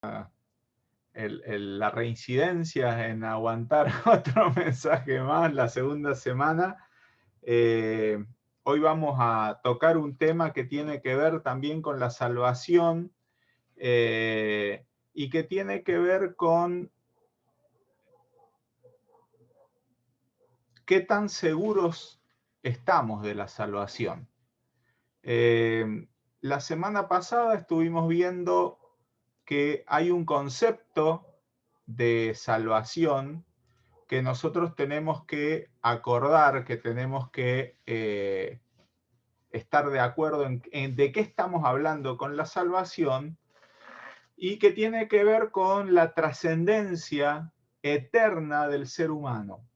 la reincidencia en aguantar otro mensaje más la segunda semana. Hoy vamos a tocar un tema que tiene que ver también con la salvación y que tiene que ver con qué tan seguros estamos de la salvación. La semana pasada estuvimos viendo que hay un concepto de salvación que nosotros tenemos que acordar, que tenemos que estar de acuerdo en de qué estamos hablando con la salvación, y que tiene que ver con la trascendencia eterna del ser humano.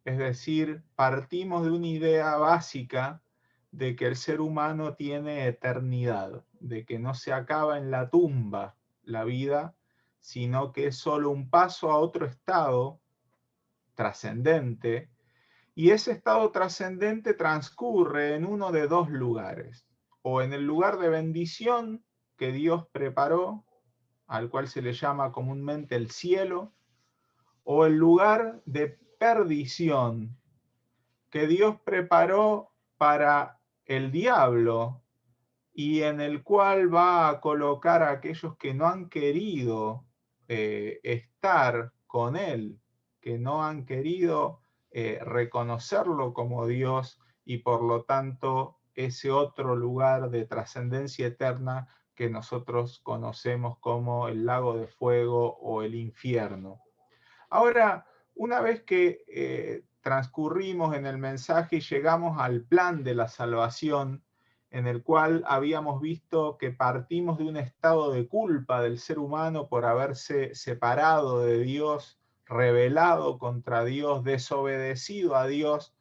Es decir, partimos de una idea básica de que el ser humano tiene eternidad, de que no se acaba en la tumba la vida, sino que es solo un paso a otro estado trascendente, y ese estado trascendente transcurre en uno de dos lugares: o en el lugar de bendición que Dios preparó, al cual se le llama comúnmente el cielo, o el lugar de perdición que Dios preparó para el diablo, y en el cual va a colocar a aquellos que no han querido estar con Él, que no han querido reconocerlo como Dios, y por lo tanto ese otro lugar de trascendencia eterna que nosotros conocemos como el lago de fuego o el infierno. Ahora, una vez que transcurrimos en el mensaje y llegamos al plan de la salvación, en el cual habíamos visto que partimos de un estado de culpa del ser humano por haberse separado de Dios, rebelado contra Dios, desobedecido a Dios,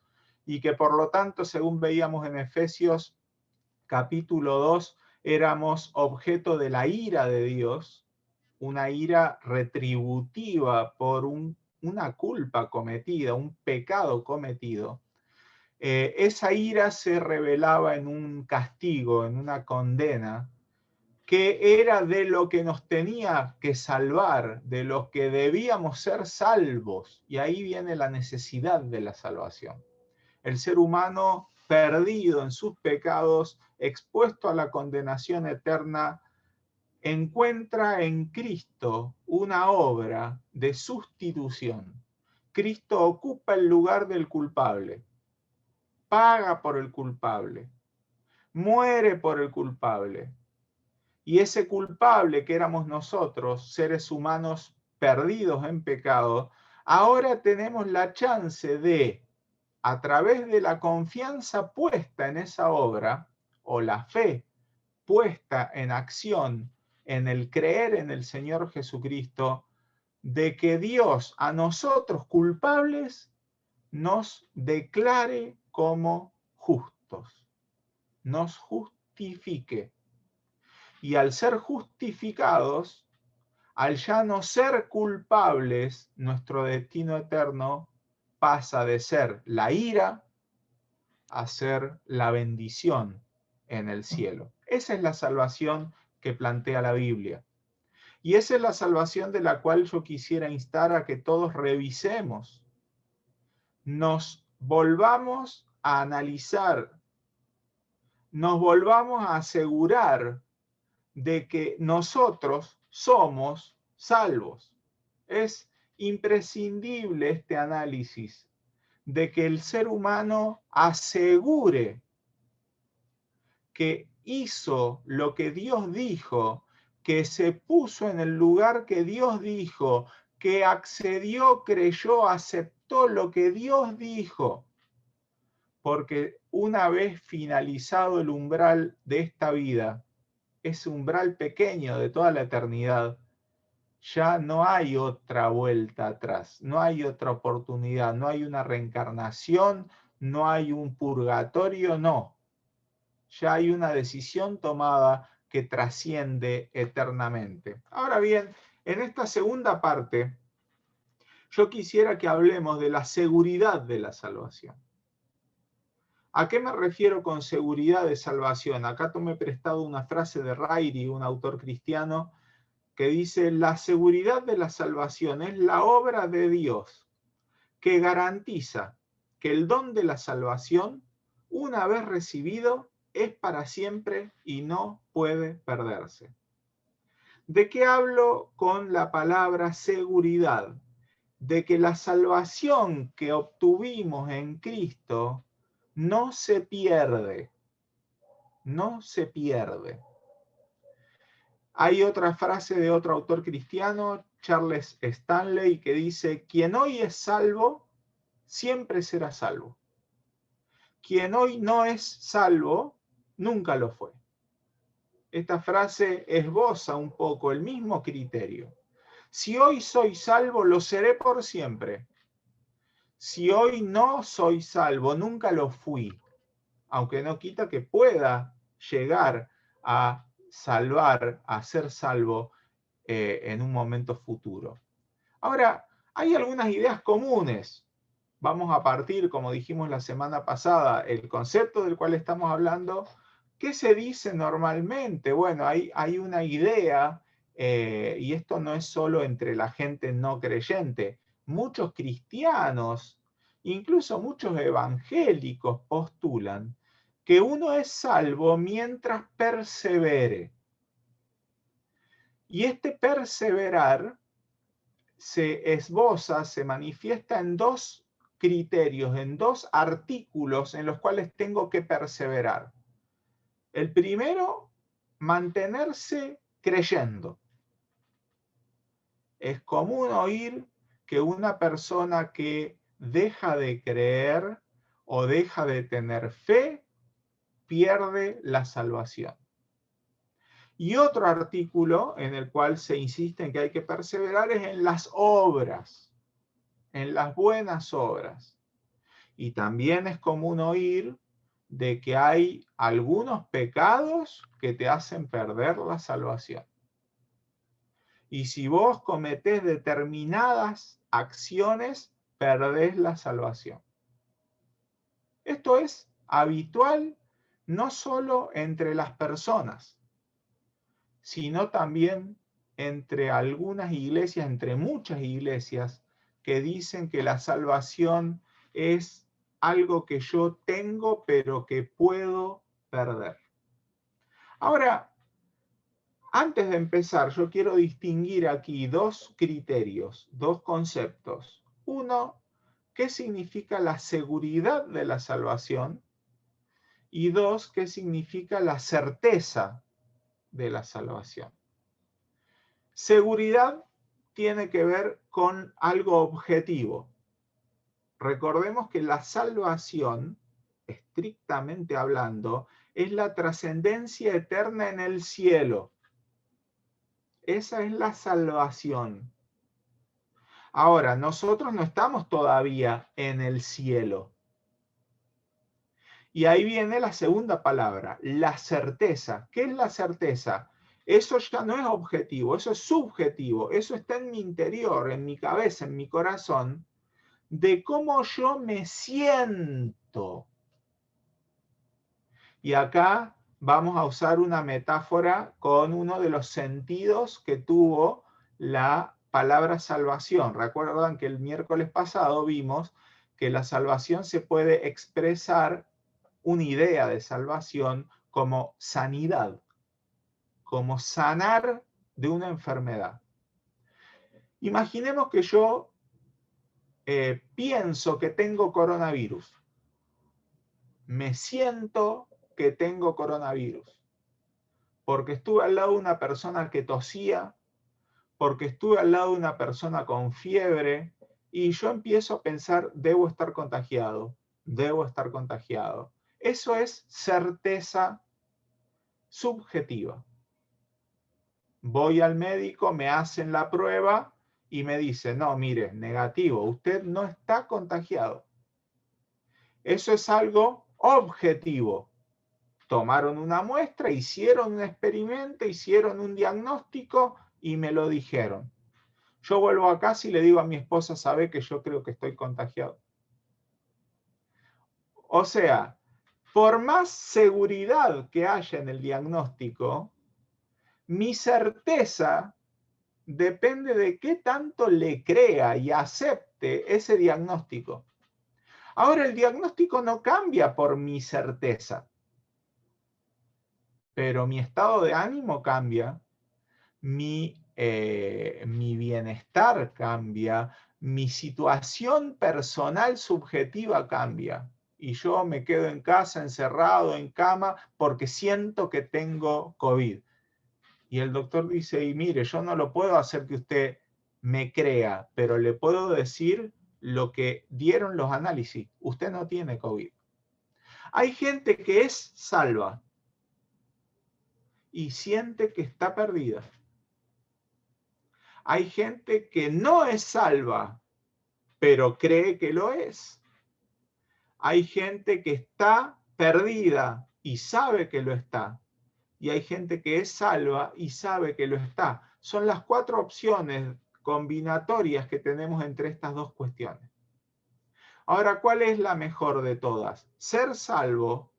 y que por lo tanto, según veíamos en Efesios capítulo 2, éramos objeto de la ira de Dios, una ira retributiva por una culpa cometida, un pecado cometido. Esa ira se revelaba en un castigo, en una condena, que era de lo que nos tenía que salvar, de los que debíamos ser salvos. Y ahí viene la necesidad de la salvación. El ser humano perdido en sus pecados, expuesto a la condenación eterna, encuentra en Cristo una obra de sustitución. Cristo ocupa el lugar del culpable, paga por el culpable, muere por el culpable. Y ese culpable que éramos nosotros, seres humanos perdidos en pecado, ahora tenemos la chance de, a través de la confianza puesta en esa obra, o la fe puesta en acción en el creer en el Señor Jesucristo, de que Dios a nosotros culpables nos declare como justos, nos justifique. Y al ser justificados, al ya no ser culpables, nuestro destino eterno pasa de ser la ira a ser la bendición en el cielo. Esa es la salvación que plantea la Biblia. Y esa es la salvación de la cual yo quisiera instar a que todos revisemos, nos volvamos a analizar, nos volvamos a asegurar de que nosotros somos salvos. Es imprescindible este análisis de que el ser humano asegure que hizo lo que Dios dijo, que se puso en el lugar que Dios dijo, que accedió, creyó, aceptó lo que Dios dijo. Porque una vez finalizado el umbral de esta vida, ese umbral pequeño de toda la eternidad, ya no hay otra vuelta atrás, no hay otra oportunidad, no hay una reencarnación, no hay un purgatorio, no. Ya hay una decisión tomada que trasciende eternamente. Ahora bien, en esta segunda parte, yo quisiera que hablemos de la seguridad de la salvación. ¿A qué me refiero con seguridad de salvación? Acá tomé prestado una frase de Rairi, un autor cristiano, que dice, la seguridad de la salvación es la obra de Dios que garantiza que el don de la salvación, una vez recibido, es para siempre y no puede perderse. ¿De qué hablo con la palabra seguridad? De que la salvación que obtuvimos en Cristo no se pierde, no se pierde. Hay otra frase de otro autor cristiano, Charles Stanley, que dice, quien hoy es salvo, siempre será salvo. Quien hoy no es salvo, nunca lo fue. Esta frase esboza un poco el mismo criterio. Si hoy soy salvo, lo seré por siempre. Si hoy no soy salvo, nunca lo fui. Aunque no quita que pueda llegar a salvar, a ser salvo en un momento futuro. Ahora, hay algunas ideas comunes. Vamos a partir, como dijimos la semana pasada, el concepto del cual estamos hablando. ¿Qué se dice normalmente? Bueno, hay una idea, y esto no es solo entre la gente no creyente. Muchos cristianos, incluso muchos evangélicos, postulan que uno es salvo mientras persevere. Y este perseverar se esboza, se manifiesta en dos criterios, en dos artículos en los cuales tengo que perseverar. El primero, mantenerse creyendo. Es común oír que una persona que deja de creer o deja de tener fe pierde la salvación. Y otro artículo en el cual se insiste en que hay que perseverar es en las obras, en las buenas obras. Y también es común oír de que hay algunos pecados que te hacen perder la salvación. Y si vos cometés determinadas acciones, perdés la salvación. Esto es habitual no solo entre las personas, sino también entre algunas iglesias, entre muchas iglesias, que dicen que la salvación es algo que yo tengo, pero que puedo perder. Ahora, antes de empezar, yo quiero distinguir aquí dos criterios, dos conceptos. Uno, ¿qué significa la seguridad de la salvación? Y dos, ¿qué significa la certeza de la salvación? Seguridad tiene que ver con algo objetivo. Recordemos que la salvación, estrictamente hablando, es la trascendencia eterna en el cielo. Esa es la salvación. Ahora, nosotros no estamos todavía en el cielo. Y ahí viene la segunda palabra, la certeza. ¿Qué es la certeza? Eso ya no es objetivo, eso es subjetivo, eso está en mi interior, en mi cabeza, en mi corazón, de cómo yo me siento. Y acá vamos a usar una metáfora con uno de los sentidos que tuvo la palabra salvación. Recuerdan que el miércoles pasado vimos que la salvación se puede expresar, una idea de salvación, como sanidad, como sanar de una enfermedad. Imaginemos que yo pienso que tengo coronavirus. Me siento que tengo coronavirus. Porque estuve al lado de una persona que tosía, porque estuve al lado de una persona con fiebre, y yo empiezo a pensar, debo estar contagiado, debo estar contagiado. Eso es certeza subjetiva. Voy al médico, me hacen la prueba y me dicen, no, mire, negativo, usted no está contagiado. Eso es algo objetivo. Tomaron una muestra, hicieron un experimento, hicieron un diagnóstico y me lo dijeron. Yo vuelvo a casa y le digo a mi esposa, ¿sabe que yo creo que estoy contagiado? O sea, por más seguridad que haya en el diagnóstico, mi certeza depende de qué tanto le crea y acepte ese diagnóstico. Ahora, el diagnóstico no cambia por mi certeza, pero mi estado de ánimo cambia, mi bienestar cambia, mi situación personal subjetiva cambia. Y yo me quedo en casa, encerrado, en cama, porque siento que tengo COVID. Y el doctor dice, y mire, yo no lo puedo hacer que usted me crea, pero le puedo decir lo que dieron los análisis. Usted no tiene COVID. Hay gente que es salva y siente que está perdida. Hay gente que no es salva, pero cree que lo es. Hay gente que está perdida y sabe que lo está. Y hay gente que es salva y sabe que lo está. Son las 4 opciones combinatorias que tenemos entre estas dos cuestiones. Ahora, ¿cuál es la mejor de todas? Ser salvo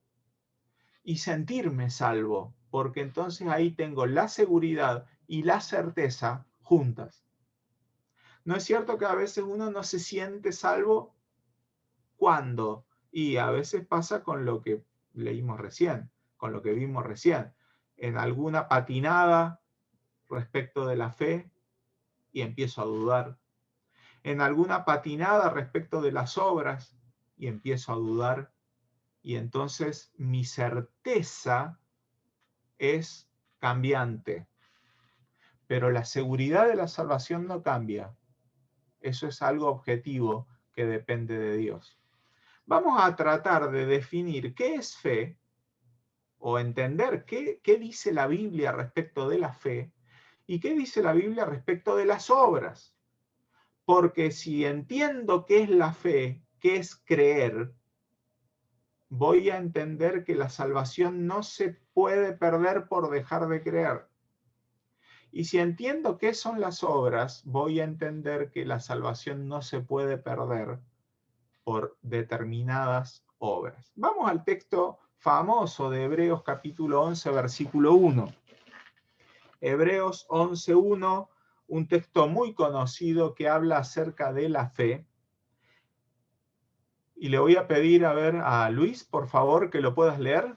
y sentirme salvo, porque entonces ahí tengo la seguridad y la certeza juntas. ¿No es cierto que a veces uno no se siente salvo? ¿Cuándo? Y a veces pasa con lo que leímos recién, con lo que vimos recién, en alguna patinada respecto de la fe y empiezo a dudar, en alguna patinada respecto de las obras y empiezo a dudar, y entonces mi certeza es cambiante, pero la seguridad de la salvación no cambia. Eso es algo objetivo que depende de Dios. Vamos a tratar de definir qué es fe o entender qué dice la Biblia respecto de la fe y qué dice la Biblia respecto de las obras. Porque si entiendo qué es la fe, qué es creer, voy a entender que la salvación no se puede perder por dejar de creer. Y si entiendo qué son las obras, voy a entender que la salvación no se puede perder por determinadas obras. Vamos al texto famoso de Hebreos capítulo 11, versículo 1. Hebreos 11:1, un texto muy conocido que habla acerca de la fe. Y le voy a pedir a Luis, por favor, que lo puedas leer.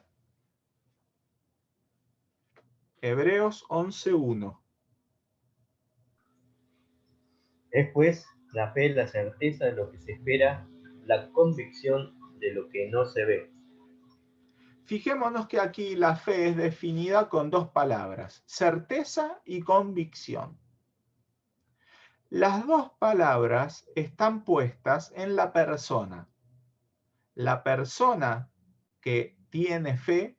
Hebreos 11:1. Es pues la fe la certeza de lo que se espera, la convicción de lo que no se ve. Fijémonos que aquí la fe es definida con 2 palabras, certeza y convicción. Las 2 palabras están puestas en la persona. La persona que tiene fe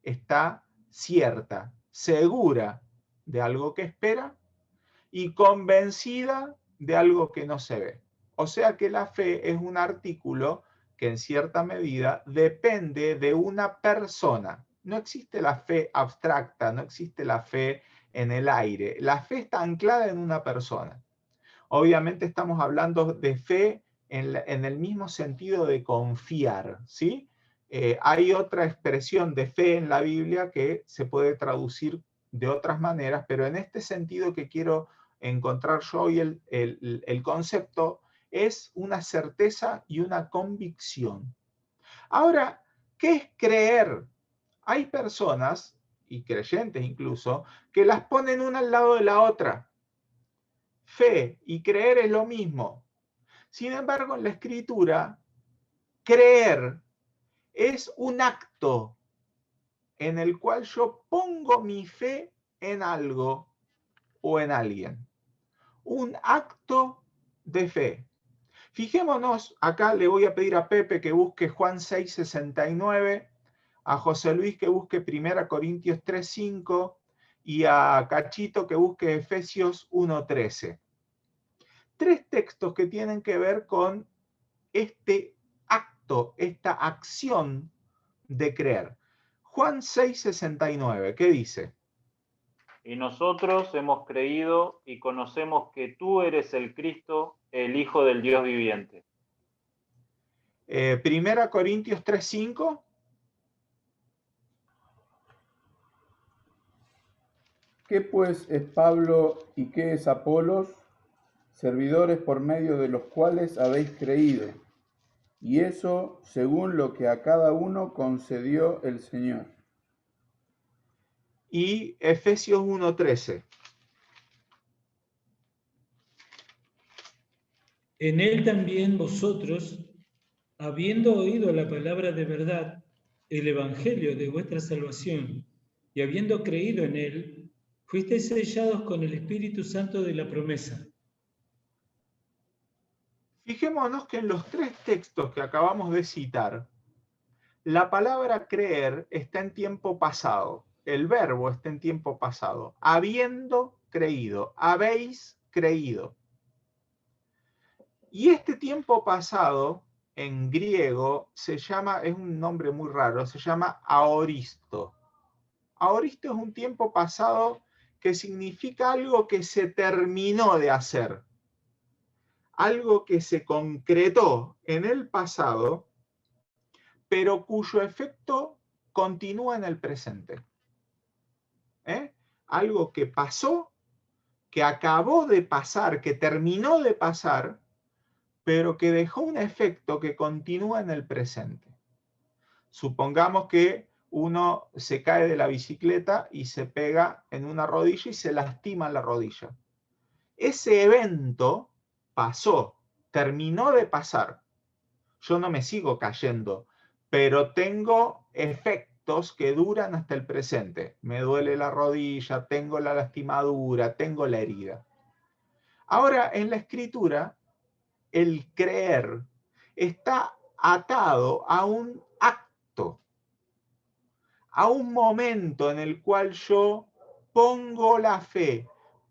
está cierta, segura de algo que espera y convencida de algo que no se ve. O sea que la fe es un artículo que en cierta medida depende de una persona. No existe la fe abstracta, no existe la fe en el aire. La fe está anclada en una persona. Obviamente estamos hablando de fe en el mismo sentido de confiar, ¿sí? Hay otra expresión de fe en la Biblia que se puede traducir de otras maneras, pero en este sentido que quiero encontrar yo hoy el concepto es una certeza y una convicción. Ahora, ¿qué es creer? Hay personas, y creyentes incluso, que las ponen una al lado de la otra. Fe y creer es lo mismo. Sin embargo, en la escritura, creer es un acto en el cual yo pongo mi fe en algo o en alguien. Un acto de fe. Fijémonos, acá le voy a pedir a Pepe que busque Juan 6:69, a José Luis que busque 1 Corintios 3:5 y a Cachito que busque Efesios 1:13. 3 textos que tienen que ver con este acto, esta acción de creer. Juan 6:69, ¿qué dice? Y nosotros hemos creído y conocemos que tú eres el Cristo, el Hijo del Dios viviente. 1 Corintios 3:5. ¿Qué pues es Pablo y qué es Apolos? Servidores por medio de los cuales habéis creído, y eso según lo que a cada uno concedió el Señor. Y Efesios 1:13. En él también vosotros, habiendo oído la palabra de verdad, el evangelio de vuestra salvación, y habiendo creído en él, fuisteis sellados con el Espíritu Santo de la promesa. Fijémonos que en los tres textos que acabamos de citar, la palabra creer está en tiempo pasado, el verbo está en tiempo pasado, habiendo creído, habéis creído. Y este tiempo pasado, en griego, se llama, es un nombre muy raro, se llama aoristo. Aoristo es un tiempo pasado que significa algo que se terminó de hacer, algo que se concretó en el pasado, pero cuyo efecto continúa en el presente. Algo que pasó, que acabó de pasar, que terminó de pasar, pero que dejó un efecto que continúa en el presente. Supongamos que uno se cae de la bicicleta y se pega en una rodilla y se lastima la rodilla. Ese evento pasó, terminó de pasar. Yo no me sigo cayendo, pero tengo efectos que duran hasta el presente. Me duele la rodilla, tengo la lastimadura, tengo la herida. Ahora, en la escritura, el creer está atado a un acto, a un momento en el cual yo pongo la fe,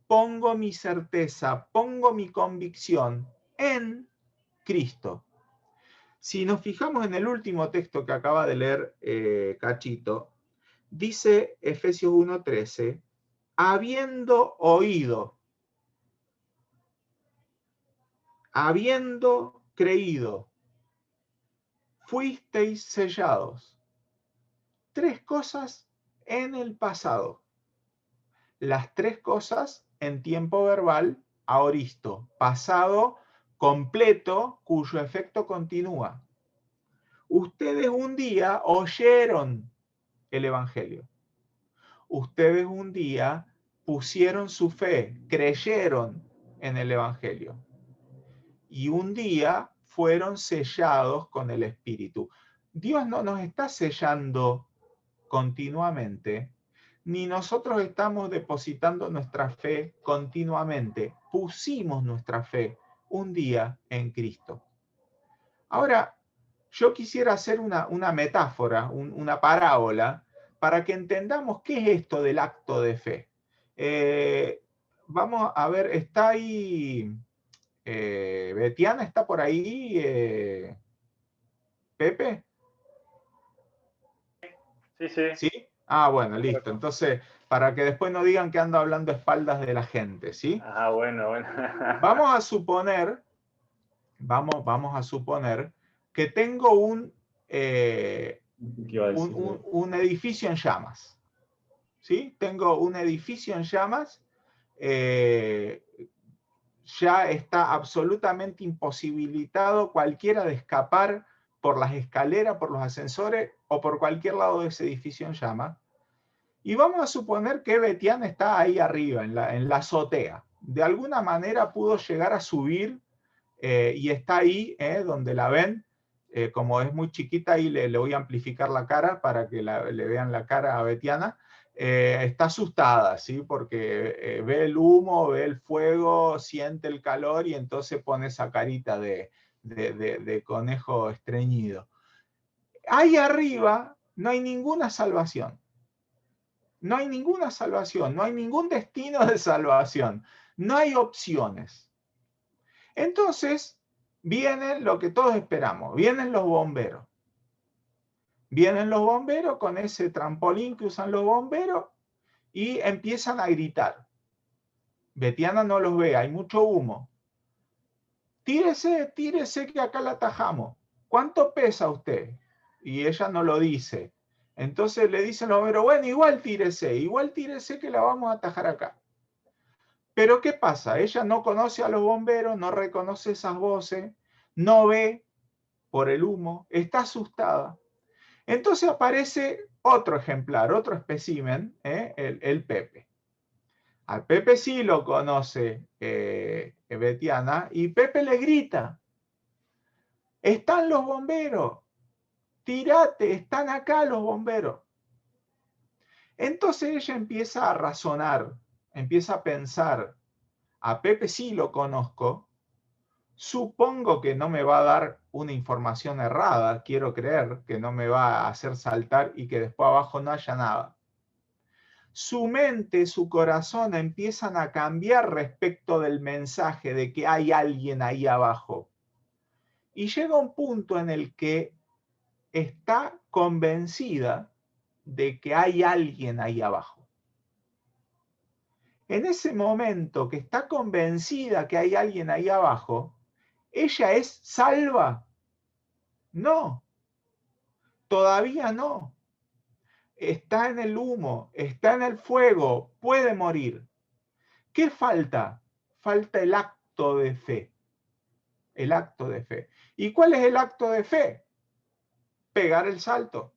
pongo mi certeza, pongo mi convicción en Cristo. Si nos fijamos en el último texto que acaba de leer Cachito, dice Efesios 1:13, habiendo oído, habiendo creído, fuisteis sellados. Tres cosas en el pasado. Las tres cosas en tiempo verbal aoristo, pasado completo cuyo efecto continúa. Ustedes un día oyeron el Evangelio. Ustedes un día pusieron su fe, creyeron en el Evangelio. Y un día fueron sellados con el Espíritu. Dios no nos está sellando continuamente, ni nosotros estamos depositando nuestra fe continuamente. Pusimos nuestra fe un día en Cristo. Ahora, yo quisiera hacer una metáfora, una parábola, para que entendamos qué es esto del acto de fe. Vamos a ver, está ahí, Betiana, ¿está por ahí, Pepe? Sí, sí. ¿Sí? Ah, bueno, listo. Entonces, para que después no digan que ando hablando a espaldas de la gente, ¿sí? Ah, bueno, bueno. Vamos a suponer que tengo un edificio en llamas. ¿Sí? Tengo un edificio en llamas. Ya está absolutamente imposibilitado cualquiera de escapar por las escaleras, por los ascensores o por cualquier lado de ese edificio en llamas. Y vamos a suponer que Betiana está ahí arriba, en la azotea. De alguna manera pudo llegar a subir y está ahí, donde la ven. Como es muy chiquita, ahí le voy a amplificar la cara para que le vean la cara a Betiana. Está asustada, ¿sí? Porque ve el humo, ve el fuego, siente el calor y entonces pone esa carita de conejo estreñido. Ahí arriba no hay ninguna salvación. No hay ninguna salvación, no hay ningún destino de salvación, no hay opciones. Entonces, viene lo que todos esperamos, vienen los bomberos. Vienen los bomberos con ese trampolín que usan los bomberos y empiezan a gritar. Betiana no los ve, hay mucho humo. Tírese, tírese que acá la atajamos. ¿Cuánto pesa usted? Y ella no lo dice. Entonces le dicen los bomberos, bueno, igual tírese que la vamos a atajar acá. Pero ¿qué pasa? Ella no conoce a los bomberos, no reconoce esas voces, no ve por el humo, está asustada. Entonces aparece otro ejemplar, otro espécimen, el Pepe. Al Pepe sí lo conoce Betiana, y Pepe le grita, están los bomberos, tírate, están acá los bomberos. Entonces ella empieza a razonar, empieza a pensar, a Pepe sí lo conozco, supongo que no me va a dar una información errada, quiero creer que no me va a hacer saltar y que después abajo no haya nada. Su mente, su corazón empiezan a cambiar respecto del mensaje de que hay alguien ahí abajo. Y llega un punto en el que está convencida de que hay alguien ahí abajo. En ese momento que está convencida que hay alguien ahí abajo, ¿ella es salva? No, todavía no. Está en el humo, está en el fuego, puede morir. ¿Qué falta? Falta el acto de fe. El acto de fe. ¿Y cuál es el acto de fe? Pegar el salto.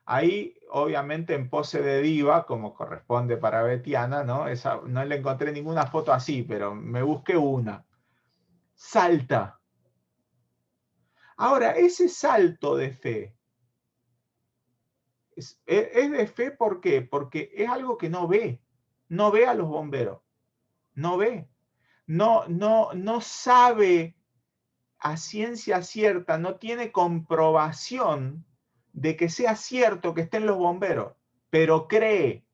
Ahí, obviamente, en pose de diva, como corresponde para Betiana, ¿no? No le encontré ninguna foto así, pero me busqué una. Salta. Ahora, ese salto de fe, ¿es de fe por qué? Porque es algo que no ve a los bomberos, no ve, no sabe a ciencia cierta, no tiene comprobación de que sea cierto que estén los bomberos, pero cree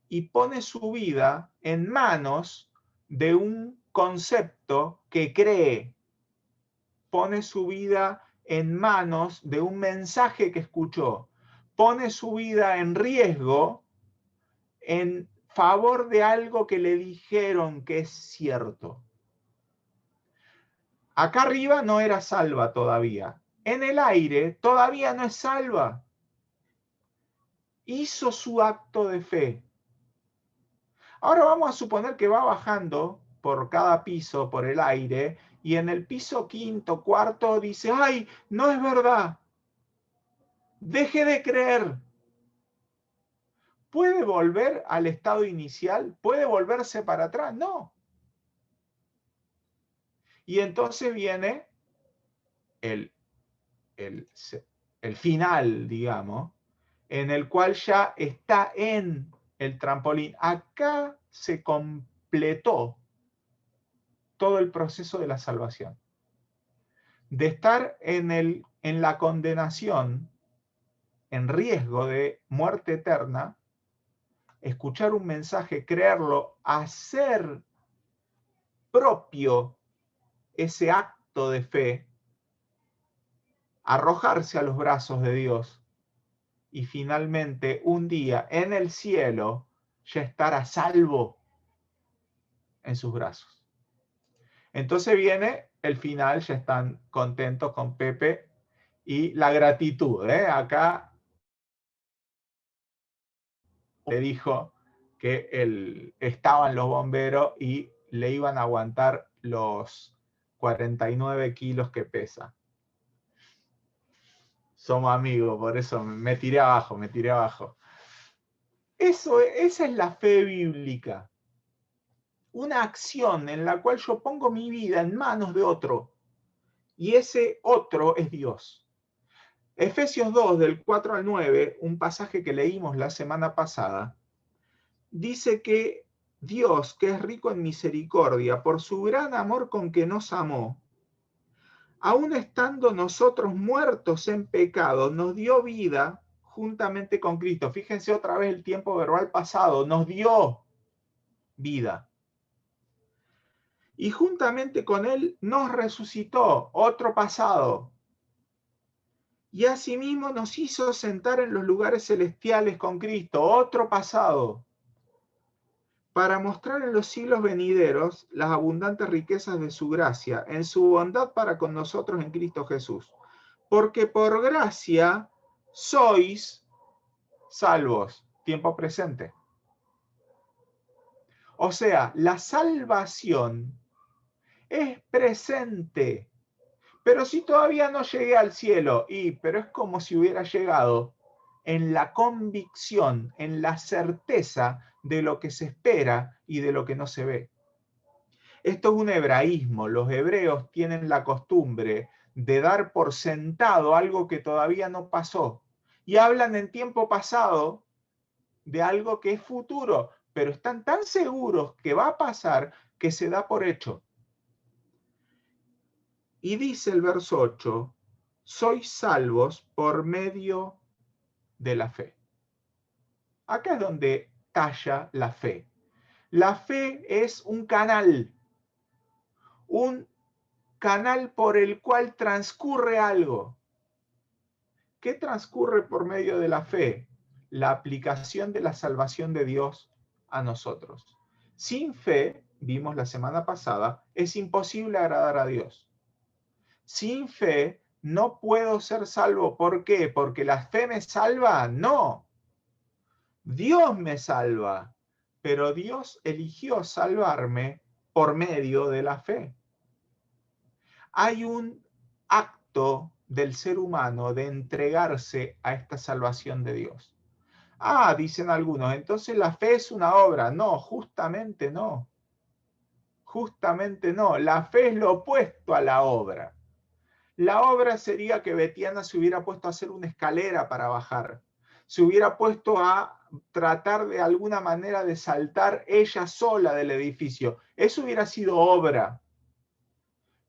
y pone su vida en manos de un concepto que cree, pone su vida en manos de un mensaje que escuchó, pone su vida en riesgo en favor de algo que le dijeron que es cierto. Acá arriba no era salva todavía. En el aire todavía no es salva. Hizo su acto de fe. Ahora vamos a suponer que va bajando por cada piso, por el aire, y en el piso quinto, cuarto, dice, ¡ay, no es verdad! Deje de creer. ¿Puede volver al estado inicial? ¿Puede volverse para atrás? No. Y entonces viene el final, digamos, en el cual ya está en el trampolín. Acá se completó todo el proceso de la salvación. De estar en la condenación, en riesgo de muerte eterna, escuchar un mensaje, creerlo, hacer propio ese acto de fe, arrojarse a los brazos de Dios y finalmente un día en el cielo ya estar a salvo en sus brazos. Entonces viene el final, ya están contentos con Pepe y la gratitud. Acá le dijo que estaban los bomberos y le iban a aguantar los 49 kilos que pesa. Somos amigos, por eso me tiré abajo. Esa es la fe bíblica. Una acción en la cual yo pongo mi vida en manos de otro. Y ese otro es Dios. Efesios 2, del 4 al 9, un pasaje que leímos la semana pasada, dice que Dios, que es rico en misericordia, por su gran amor con que nos amó, aun estando nosotros muertos en pecado, nos dio vida juntamente con Cristo. Fíjense otra vez el tiempo verbal pasado, nos dio vida. Y juntamente con Él nos resucitó, otro pasado. Y asimismo nos hizo sentar en los lugares celestiales con Cristo, otro pasado, para mostrar en los siglos venideros las abundantes riquezas de su gracia, en su bondad para con nosotros en Cristo Jesús. Porque por gracia sois salvos. Tiempo presente. O sea, la salvación es presente. Pero si todavía no llegué al cielo, pero es como si hubiera llegado en la convicción, en la certeza de lo que se espera y de lo que no se ve. Esto es un hebraísmo. Los hebreos tienen la costumbre de dar por sentado algo que todavía no pasó. Y hablan en tiempo pasado de algo que es futuro, pero están tan seguros que va a pasar que se da por hecho. Y dice el verso 8, sois salvos por medio de la fe. Acá es donde talla la fe. La fe es un canal por el cual transcurre algo. ¿Qué transcurre por medio de la fe? La aplicación de la salvación de Dios a nosotros. Sin fe, vimos la semana pasada, es imposible agradar a Dios. Sin fe no puedo ser salvo. ¿Por qué? ¿Porque la fe me salva? No. Dios me salva, pero Dios eligió salvarme por medio de la fe. Hay un acto del ser humano de entregarse a esta salvación de Dios. Dicen algunos, entonces la fe es una obra. No, justamente no. Justamente no. La fe es lo opuesto a la obra. La obra sería que Betiana se hubiera puesto a hacer una escalera para bajar. Se hubiera puesto a tratar de alguna manera de saltar ella sola del edificio. Eso hubiera sido obra.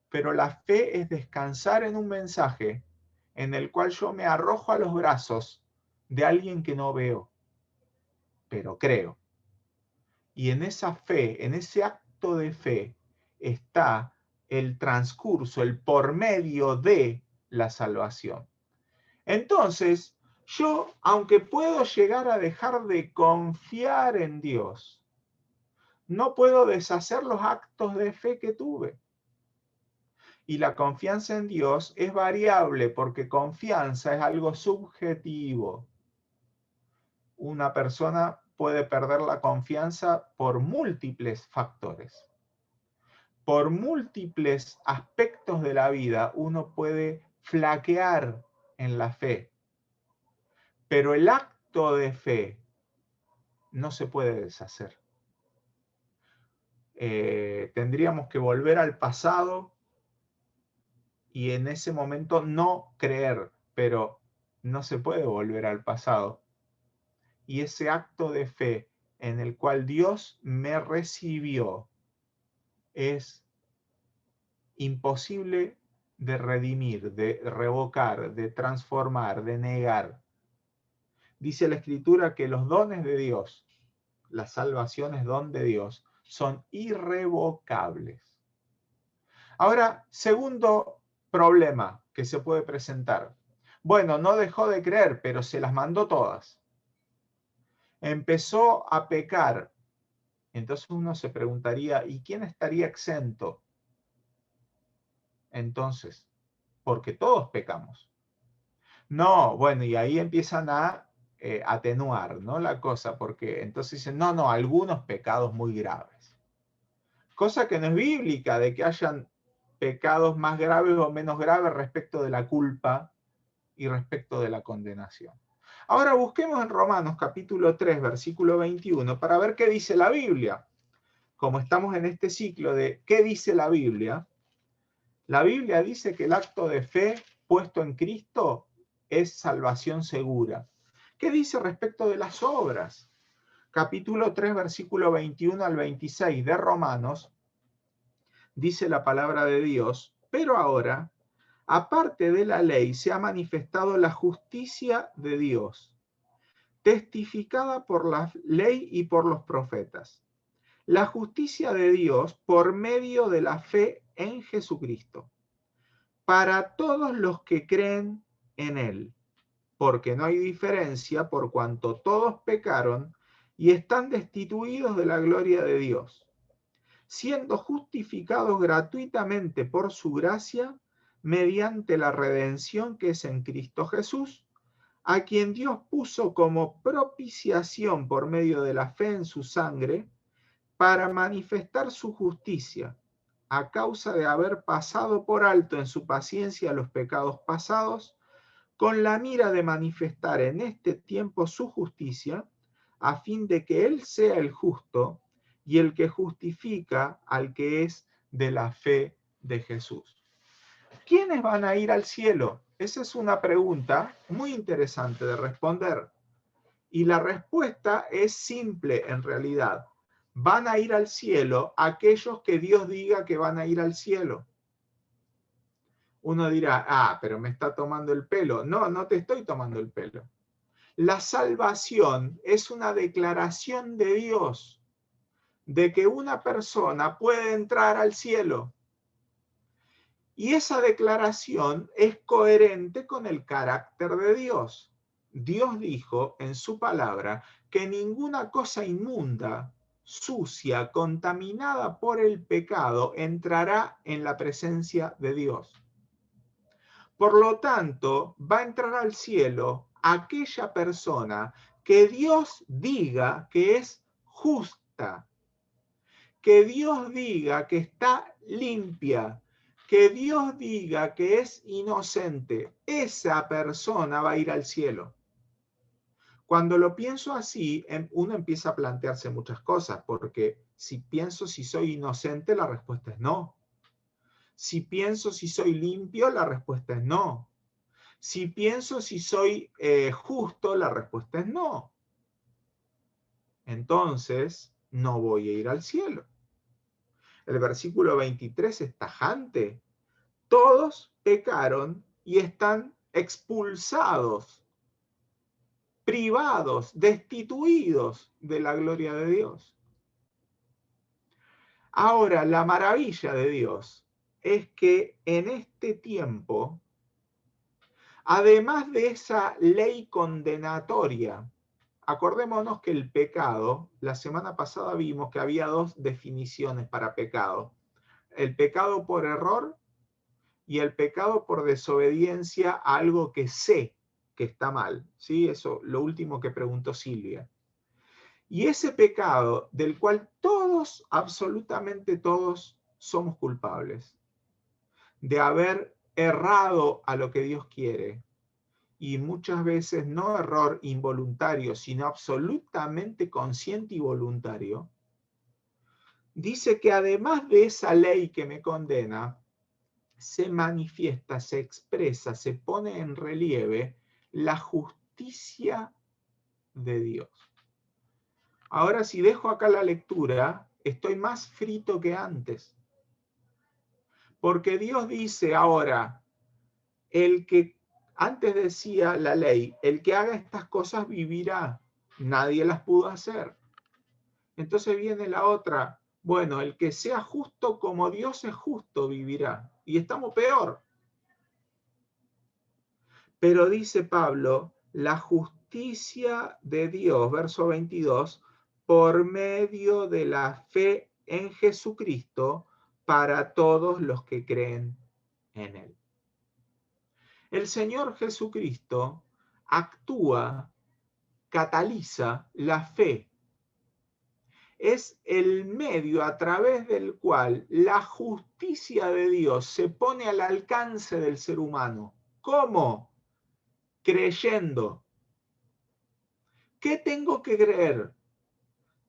Pero la fe es descansar en un mensaje en el cual yo me arrojo a los brazos de alguien que no veo, pero creo. Y en esa fe, en ese acto de fe, está el transcurso, el por medio de la salvación. Entonces, yo, aunque puedo llegar a dejar de confiar en Dios, no puedo deshacer los actos de fe que tuve. Y la confianza en Dios es variable porque confianza es algo subjetivo. Una persona puede perder la confianza por múltiples factores. Por múltiples aspectos de la vida uno puede flaquear en la fe. Pero el acto de fe no se puede deshacer. Tendríamos que volver al pasado y en ese momento no creer, pero no se puede volver al pasado. Y ese acto de fe en el cual Dios me recibió es imposible de redimir, de revocar, de transformar, de negar. Dice la Escritura que los dones de Dios, la salvación es don de Dios, son irrevocables. Ahora, segundo problema que se puede presentar. Bueno, no dejó de creer, pero se las mandó todas. Empezó a pecar. Entonces uno se preguntaría, ¿y quién estaría exento? Entonces, porque todos pecamos. No, bueno, y ahí empiezan a atenuar, ¿no? La cosa, porque entonces dicen, no, algunos pecados muy graves. Cosa que no es bíblica, de que hayan pecados más graves o menos graves respecto de la culpa y respecto de la condenación. Ahora busquemos en Romanos capítulo 3, versículo 21, para ver qué dice la Biblia. Como estamos en este ciclo de ¿qué dice la Biblia? La Biblia dice que el acto de fe puesto en Cristo es salvación segura. ¿Qué dice respecto de las obras? Capítulo 3, versículo 21 al 26 de Romanos, dice la palabra de Dios, pero ahora, aparte de la ley, se ha manifestado la justicia de Dios, testificada por la ley y por los profetas. La justicia de Dios por medio de la fe en Jesucristo, para todos los que creen en Él, porque no hay diferencia por cuanto todos pecaron y están destituidos de la gloria de Dios, siendo justificados gratuitamente por su gracia mediante la redención que es en Cristo Jesús, a quien Dios puso como propiciación por medio de la fe en su sangre, para manifestar su justicia, a causa de haber pasado por alto en su paciencia los pecados pasados, con la mira de manifestar en este tiempo su justicia, a fin de que Él sea el justo y el que justifica al que es de la fe de Jesús. ¿Quiénes van a ir al cielo? Esa es una pregunta muy interesante de responder. Y la respuesta es simple en realidad. Van a ir al cielo aquellos que Dios diga que van a ir al cielo. Uno dirá, pero me está tomando el pelo. No, no te estoy tomando el pelo. La salvación es una declaración de Dios de que una persona puede entrar al cielo. Y esa declaración es coherente con el carácter de Dios. Dios dijo en su palabra que ninguna cosa inmunda, sucia, contaminada por el pecado entrará en la presencia de Dios. Por lo tanto, va a entrar al cielo aquella persona que Dios diga que es justa, que Dios diga que está limpia, que Dios diga que es inocente. Esa persona va a ir al cielo. Cuando lo pienso así, uno empieza a plantearse muchas cosas, porque si pienso si soy inocente, la respuesta es no. Si pienso si soy limpio, la respuesta es no. Si pienso si soy justo, la respuesta es no. Entonces, no voy a ir al cielo. El versículo 23 es tajante. Todos pecaron y están expulsados, privados, destituidos de la gloria de Dios. Ahora, la maravilla de Dios es que en este tiempo, además de esa ley condenatoria, acordémonos que el pecado, la semana pasada vimos que había dos definiciones para pecado. El pecado por error y el pecado por desobediencia a algo que sé que está mal. ¿Sí? Eso, lo último que preguntó Silvia. Y ese pecado del cual todos, absolutamente todos, somos culpables, de haber errado a lo que Dios quiere, y muchas veces no error involuntario, sino absolutamente consciente y voluntario, dice que además de esa ley que me condena, se manifiesta, se expresa, se pone en relieve la justicia de Dios. Ahora, si dejo acá la lectura, estoy más frito que antes. Porque Dios dice ahora, el que antes decía la ley, el que haga estas cosas vivirá. Nadie las pudo hacer. Entonces viene la otra, bueno, el que sea justo como Dios es justo vivirá. Y estamos peor. Pero dice Pablo, la justicia de Dios, verso 22, por medio de la fe en Jesucristo para todos los que creen en Él. El Señor Jesucristo actúa, cataliza la fe. Es el medio a través del cual la justicia de Dios se pone al alcance del ser humano. ¿Cómo? Creyendo. ¿Qué tengo que creer?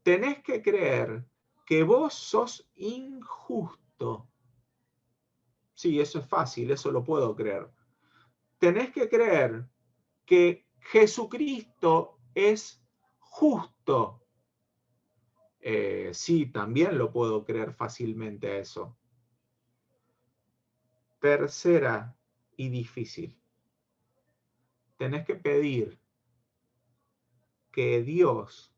Tenés que creer que vos sos injusto. Sí, eso es fácil, eso lo puedo creer. Tenés que creer que Jesucristo es justo. Sí, también lo puedo creer fácilmente eso. Tercera y difícil. Tenés que pedir que Dios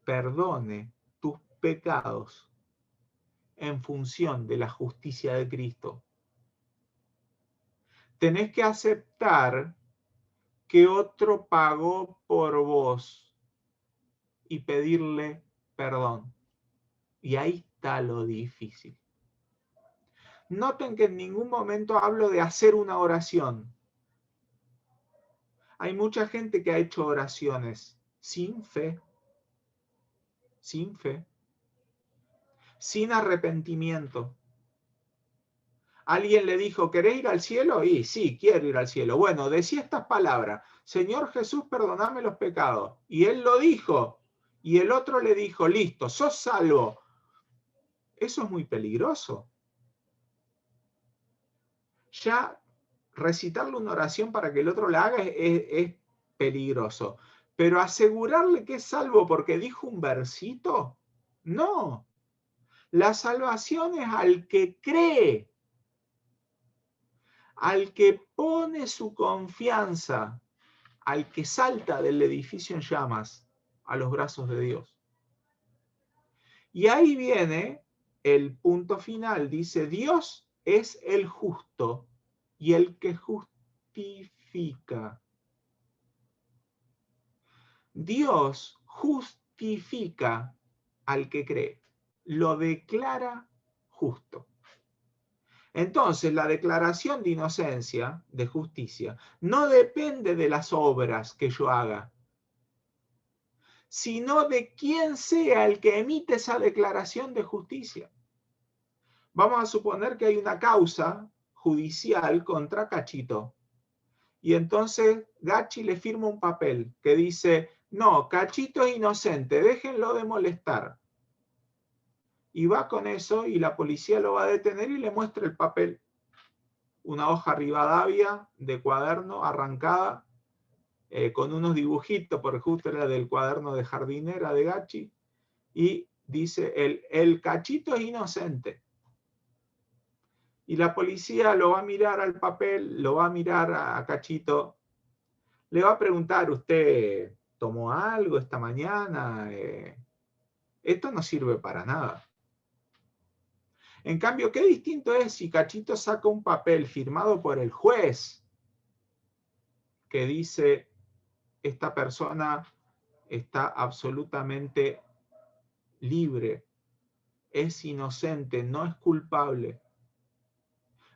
perdone tus pecados en función de la justicia de Cristo. Tenés que aceptar que otro pagó por vos y pedirle perdón. Y ahí está lo difícil. Noten que en ningún momento hablo de hacer una oración. Hay mucha gente que ha hecho oraciones sin fe, sin arrepentimiento. Alguien le dijo, ¿querés ir al cielo? Y sí, quiero ir al cielo. Bueno, decía estas palabras, Señor Jesús, perdoname los pecados. Y él lo dijo, y el otro le dijo, listo, sos salvo. Eso es muy peligroso. Ya recitarle una oración para que el otro la haga es peligroso. Pero asegurarle que es salvo porque dijo un versito, no. La salvación es al que cree, al que pone su confianza, al que salta del edificio en llamas a los brazos de Dios. Y ahí viene el punto final. Dice, Dios es el justo y el que justifica. Dios justifica al que cree, lo declara justo. Entonces, la declaración de inocencia, de justicia, no depende de las obras que yo haga, sino de quién sea el que emite esa declaración de justicia. Vamos a suponer que hay una causa judicial contra Cachito. Y entonces Gachi le firma un papel que dice, no, Cachito es inocente, déjenlo de molestar. Y va con eso y la policía lo va a detener y le muestra el papel. Una hoja Rivadavia de cuaderno arrancada con unos dibujitos, porque justo era del cuaderno de jardinera de Gachi. Y dice, el Cachito es inocente. Y la policía lo va a mirar al papel, lo va a mirar a Cachito, le va a preguntar, ¿usted tomó algo esta mañana? Esto no sirve para nada. En cambio, qué distinto es si Cachito saca un papel firmado por el juez que dice, esta persona está absolutamente libre, es inocente, no es culpable.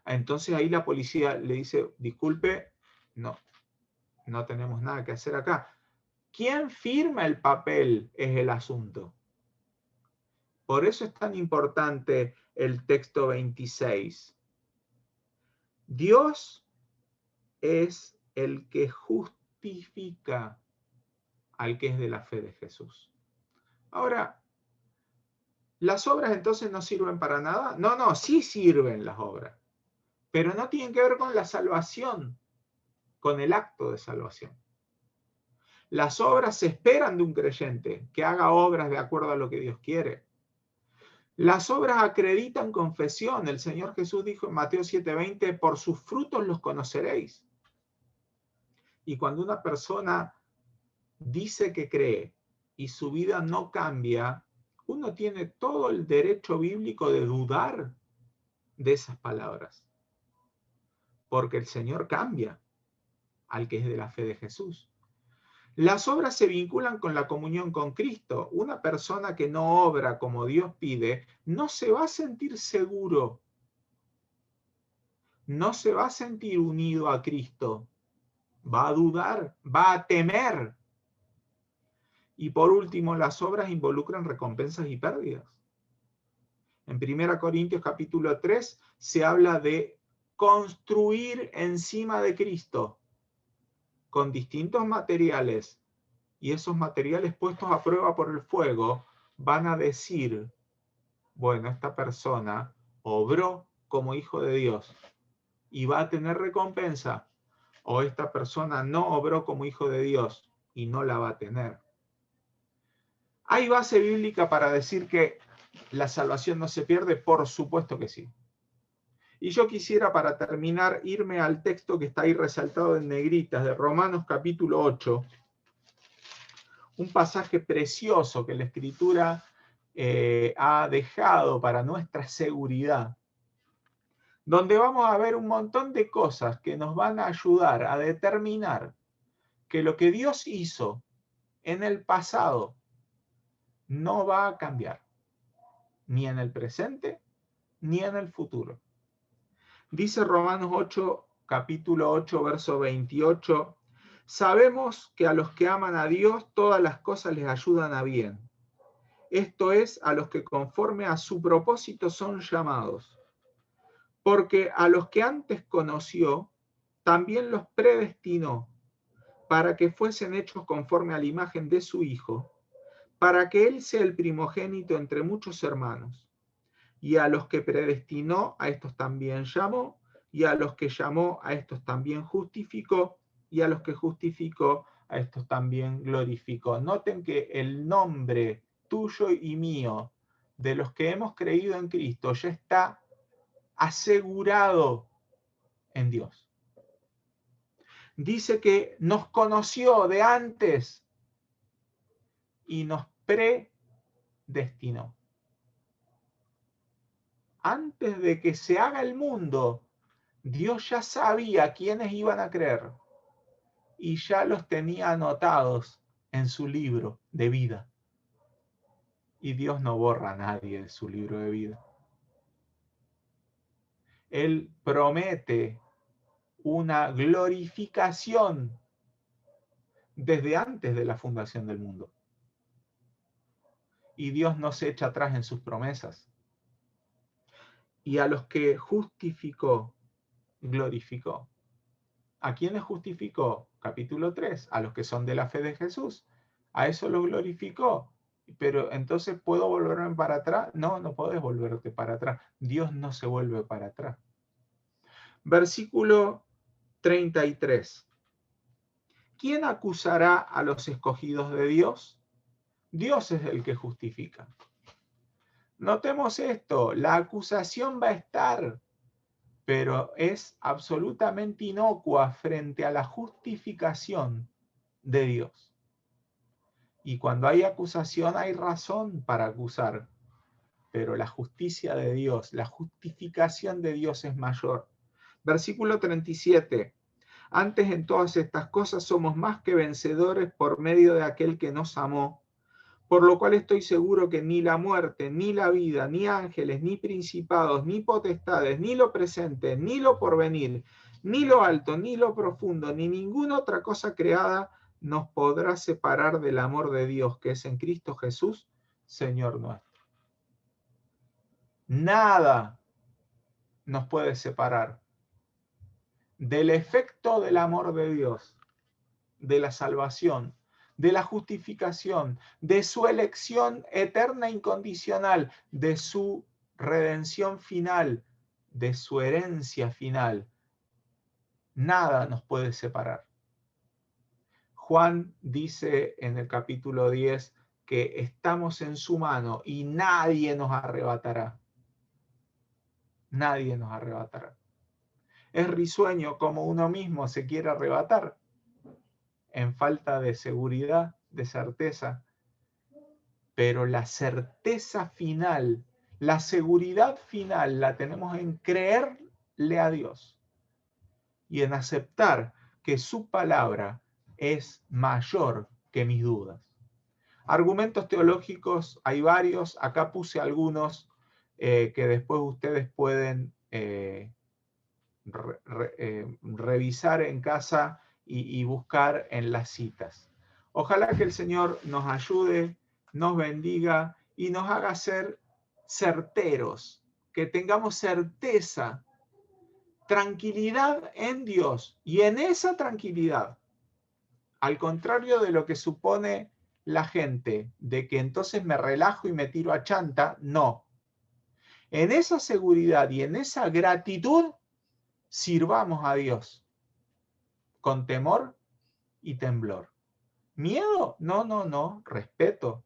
Entonces ahí la policía le dice, disculpe, no tenemos nada que hacer acá. ¿Quién firma el papel es el asunto? Por eso es tan importante el texto 26. Dios es el que justifica al que es de la fe de Jesús. Ahora, ¿las obras entonces no sirven para nada? No, sí sirven las obras, pero no tienen que ver con la salvación, con el acto de salvación. Las obras se esperan de un creyente, que haga obras de acuerdo a lo que Dios quiere. Las obras acreditan confesión. El Señor Jesús dijo en Mateo 7:20, por sus frutos los conoceréis. Y cuando una persona dice que cree y su vida no cambia, uno tiene todo el derecho bíblico de dudar de esas palabras. Porque el Señor cambia al que es de la fe de Jesús. Las obras se vinculan con la comunión con Cristo. Una persona que no obra como Dios pide, no se va a sentir seguro. No se va a sentir unido a Cristo. Va a dudar, va a temer. Y por último, las obras involucran recompensas y pérdidas. En 1 Corintios capítulo 3 se habla de construir encima de Cristo con distintos materiales, y esos materiales puestos a prueba por el fuego van a decir, bueno, esta persona obró como hijo de Dios y va a tener recompensa, o esta persona no obró como hijo de Dios y no la va a tener. ¿Hay base bíblica para decir que la salvación no se pierde? Por supuesto que sí. Y yo quisiera, para terminar, irme al texto que está ahí resaltado en negritas, de Romanos capítulo 8, un pasaje precioso que la Escritura ha dejado para nuestra seguridad, donde vamos a ver un montón de cosas que nos van a ayudar a determinar que lo que Dios hizo en el pasado no va a cambiar, ni en el presente, ni en el futuro. Dice Romanos 8, capítulo 8, verso 28, Sabemos que a los que aman a Dios todas las cosas les ayudan a bien. Esto es, a los que conforme a su propósito son llamados. Porque a los que antes conoció, también los predestinó para que fuesen hechos conforme a la imagen de su Hijo, para que Él sea el primogénito entre muchos hermanos. Y a los que predestinó, a estos también llamó, y a los que llamó, a estos también justificó, y a los que justificó, a estos también glorificó. Noten que el nombre tuyo y mío, de los que hemos creído en Cristo, ya está asegurado en Dios. Dice que nos conoció de antes y nos predestinó. Antes de que se haga el mundo, Dios ya sabía quiénes iban a creer y ya los tenía anotados en su libro de vida. Y Dios no borra a nadie de su libro de vida. Él promete una glorificación desde antes de la fundación del mundo. Y Dios no se echa atrás en sus promesas. Y a los que justificó, glorificó. ¿A quiénes justificó? Capítulo 3, a los que son de la fe de Jesús. A eso lo glorificó. Pero entonces, ¿puedo volverme para atrás? No, no podés volverte para atrás. Dios no se vuelve para atrás. Versículo 33. ¿Quién acusará a los escogidos de Dios? Dios es el que justifica. Notemos esto, la acusación va a estar, pero es absolutamente inocua frente a la justificación de Dios. Y cuando hay acusación hay razón para acusar, pero la justicia de Dios, la justificación de Dios es mayor. Versículo 37. Antes en todas estas cosas somos más que vencedores por medio de aquel que nos amó. Por lo cual estoy seguro que ni la muerte, ni la vida, ni ángeles, ni principados, ni potestades, ni lo presente, ni lo porvenir, ni lo alto, ni lo profundo, ni ninguna otra cosa creada nos podrá separar del amor de Dios que es en Cristo Jesús, Señor nuestro. Nada nos puede separar del efecto del amor de Dios, de la salvación, de la justificación, de su elección eterna e incondicional, de su redención final, de su herencia final. Nada nos puede separar. Juan dice en el capítulo 10 que estamos en su mano y nadie nos arrebatará. Nadie nos arrebatará. Es risueño como uno mismo se quiere arrebatar en falta de seguridad, de certeza, pero la certeza final, la seguridad final la tenemos en creerle a Dios y en aceptar que su palabra es mayor que mis dudas. Argumentos teológicos hay varios, acá puse algunos que después ustedes pueden revisar en casa y buscar en las citas. Ojalá que el Señor nos ayude, nos bendiga y nos haga ser certeros, que tengamos certeza, tranquilidad en Dios. Y en esa tranquilidad, al contrario de lo que supone la gente, de que entonces me relajo y me tiro a chanta, no. En esa seguridad y en esa gratitud, sirvamos a Dios con temor y temblor. ¿Miedo? No, no, no. Respeto.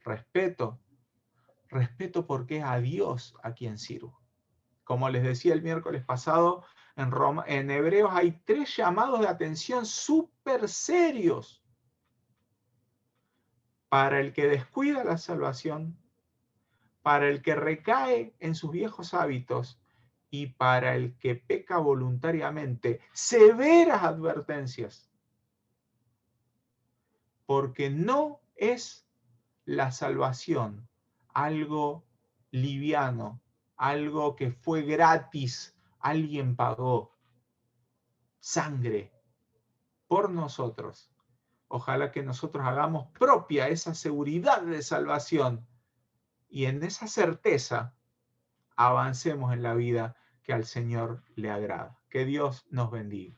Respeto. Respeto porque es a Dios a quien sirvo. Como les decía el miércoles pasado, en Hebreos hay 3 llamados de atención súper serios para el que descuida la salvación, para el que recae en sus viejos hábitos y para el que peca voluntariamente. Severas advertencias. Porque no es la salvación algo liviano, algo que fue gratis, alguien pagó. Sangre, por nosotros. Ojalá que nosotros hagamos propia esa seguridad de salvación y en esa certeza avancemos en la vida que al Señor le agrada. Que Dios nos bendiga.